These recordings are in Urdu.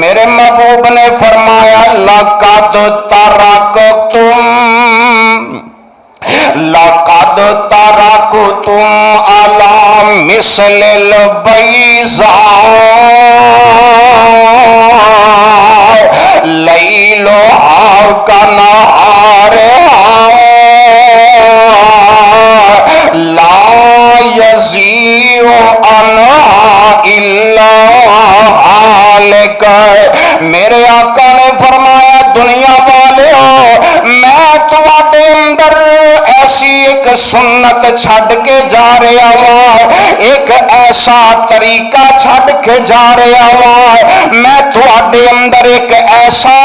میرے محبوب نے فرمایا لقد ترکتم علی مثل البیضاء لیلها کنہارها لا یزیغ عنہا الا ہالک۔ میرے آقا نے فرمایا دنیا والو میں تواڈے اندر ایسی ایک سنت چھڈ کے جا رہا وا، ایک ایسا طریقہ چھڈ کے جا رہا وا، میں تواڈے اندر ایک ایسا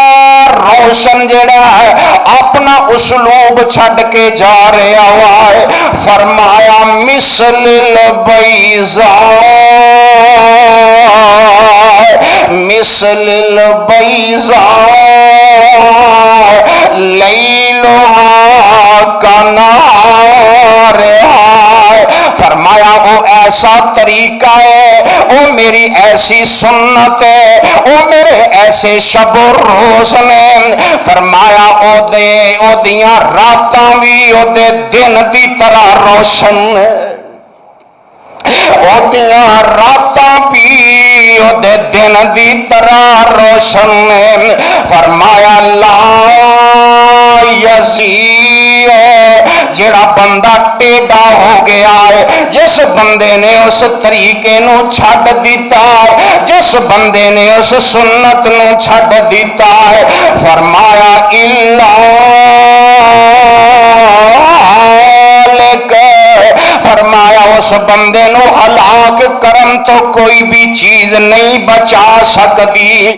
روشن جڑا ہے اپنا اسلوب چھڈ کے جا رہا وا۔ فرمایا مثل البیضاء مثل البیضاء لیلها کنہارها۔ فرمایا وہ ایسا طریقہ ہے، وہ میری ایسی سنت ہے، وہ میرے ایسے شب و روز نے۔ فرمایا او دیاں راتاں بھی او دے دن دی طرح روشن ہے، او دیاں راتاں بھی او دے دن دی طرح روشن ہے۔ فرمایا لا یزیغ، جڑا بندہ ٹیڑھا ہو گیا ہے، جس بندے نے اس طریقے نو چھڈ دیتا ہے، جس بندے نے اس سنت نو چھڈ دیتا ہے، فرمایا الا ہالک، فرمایا اس بندے نو ہلاک کرن تو کوئی بھی چیز نہیں بچا سکتی۔